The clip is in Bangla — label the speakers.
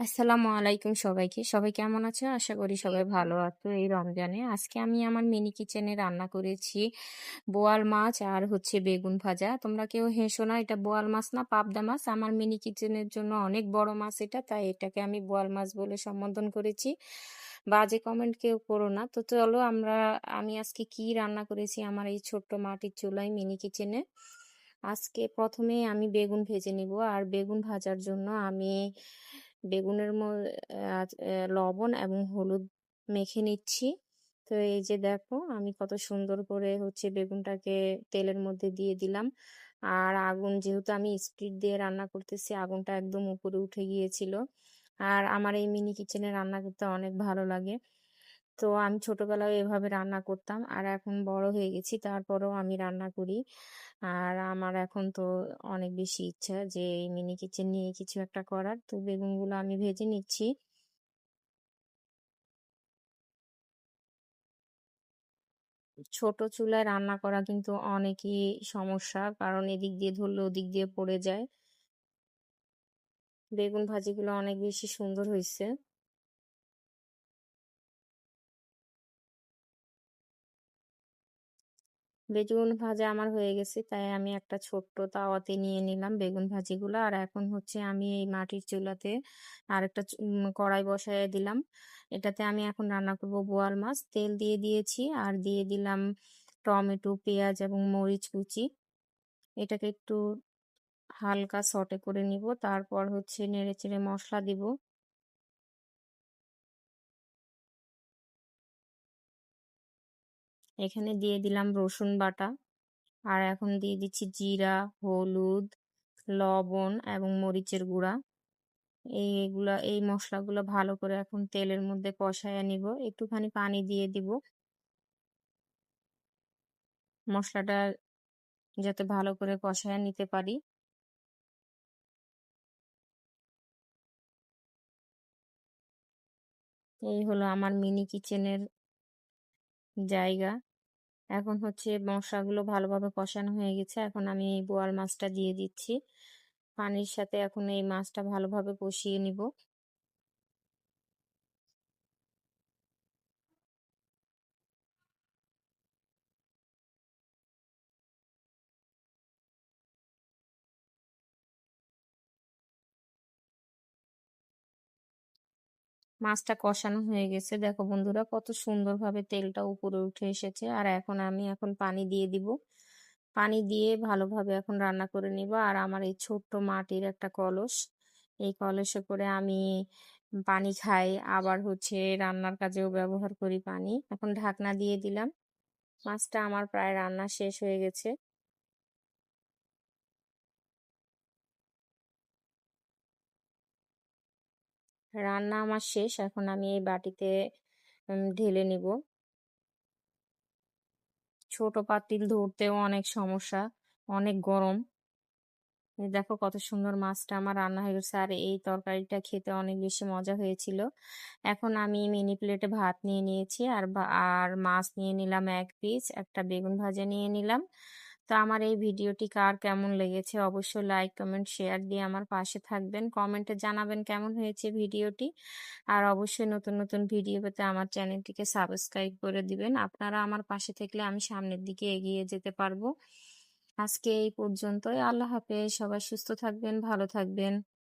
Speaker 1: আসসালামু আলাইকুম সবাইকে। সবাই কেমন আছো? আশা করি সবাই ভালো আছো এই রমজানে। আজকে আমি আমার মিনি কিচেনে রান্না করেছি বোয়াল মাছ আর হচ্ছে বেগুন ভাজা। তোমরা কেউ হেসো না, এটা বোয়াল মাছ না পাবদা মাছ। আমার মিনি কিচেনের জন্য অনেক বড় মাছ এটা, তাই এটাকে আমি বোয়াল মাছ বলে সম্বোধন করেছি। বাজে কমেন্ট কেউ করো না। তো চলো আমি আজকে কি রান্না করেছি আমার এই ছোট্ট মাটির চুলায় মিনি কিচেনে। আজকে প্রথমেই আমি বেগুন ভেজে নিব। আর বেগুন ভাজার জন্য আমি বেগুনের লবণ এবং হলুদ মেখে নিচ্ছি। তো এই যে দেখো আমি কত সুন্দর করে হচ্ছে বেগুনটাকে তেলের মধ্যে দিয়ে দিলাম। আর আগুন যেহেতু আমি স্পিড দিয়ে রান্না করতেছি, আগুনটা একদম উপরে উঠে গিয়েছিল। আর আমার এই মিনি কিচেনে রান্না করতে অনেক ভালো লাগে। তো আমি ছোটবেলায় এভাবে রান্না করতাম। আর এখন বড় হয়ে গেছি, তারপরেও আমি রান্না করি। আর আমার এখন তো অনেক বেশি ইচ্ছা যে এই মিনি কিচেন নিয়ে কিছু একটা করার। তো বেগুনগুলো আমি ভেজে নিচ্ছি। ছোট চুলায় রান্না করা কিন্তু অনেকই সমস্যা, কারণ এদিক দিয়ে ধরলে ওদিক দিয়ে পড়ে যায়। বেগুন ভাজিগুলো অনেক বেশি সুন্দর হয়েছে। বেগুন ভাজা আমার হয়ে গেছে, তাই আমি একটা ছোট্ট তাওয়াতে নিয়ে নিলাম বেগুন ভাজিগুলো। আর এখন হচ্ছে আমি এই মাটির চুলাতে আরেকটা কড়াই বসায় দিলাম। এটাতে আমি এখন রান্না করব বোয়াল মাছ। তেল দিয়ে দিয়েছি আর দিয়ে দিলাম টমেটো, পেঁয়াজ এবং মরিচ কুচি। এটাকে একটু হালকা সটে করে নিব, তারপর হচ্ছে নেড়ে চেড়ে মশলা দিব। এখানে দিয়ে দিলাম রসুন বাটা। আর এখন দিয়ে দিচ্ছি জিরা, হলুদ, লবণ এবং মরিচের গুঁড়া। এই মসলাগুলো ভালো করে এখন তেলের মধ্যে কষায় নিব। একটুখানি পানি দিয়ে দিব মসলাটা যাতে ভালো করে কষায় নিতে পারি। এই হলো আমার মিনি কিচেনের জায়গা। এখন হচ্ছে মশলাগুলো ভালোভাবে কষানো হয়ে গেছে। এখন আমি এই বোয়াল মাছটা দিয়ে দিচ্ছি। পানির সাথে এখন এই মাছটা ভালোভাবে কষিয়ে নিব। মাছটা কষানো হয়ে গেছে। দেখো বন্ধুরা কত সুন্দরভাবে তেলটা উপরে উঠে এসেছে। আর এখন পানি দিয়ে দিব। পানি দিয়ে ভালোভাবে এখন রান্না করে নিব। আর আমার এই ছোট্ট মাটির একটা কলস, এই কলসে করে আমি পানি খাই, আবার হচ্ছে রান্নার কাজেও ব্যবহার করি পানি। এখন ঢাকনা দিয়ে দিলাম। মাছটা আমার প্রায় রান্না শেষ হয়ে গেছে। রান্না আমার শেষ। এখন আমি এই বাটিতে ঢেলে নিব। ছোট পাতিল ধরতেও অনেক সমস্যা, অনেক গরম। এই দেখো কত সুন্দর মাছটা আমার রান্না হয়ে গেছে। আর এই তরকারিটা খেতে অনেক বেশি মজা হয়েছিল। এখন আমি মিনি প্লেটে ভাত নিয়ে নিয়েছি আর মাছ নিয়ে নিলাম এক পিস, একটা বেগুন ভাজা নিয়ে নিলাম। তো আমার এই ভিডিওটি কার কেমন লেগেছে অবশ্যই লাইক কমেন্ট শেয়ার দিয়ে আমার পাশে থাকবেন, কমেন্টে জানাবেন কেমন হয়েছে ভিডিওটি। আর অবশ্যই নতুন নতুন ভিডিও পেতে আমার চ্যানেলটিকে সাবস্ক্রাইব করে দিবেন। আপনারা আমার পাশে থাকলে আমি সামনের দিকে এগিয়ে যেতে পারবো। আজকে এই পর্যন্তই। আল্লাহ হাফেজ। সবাই সুস্থ থাকবেন, ভালো থাকবেন।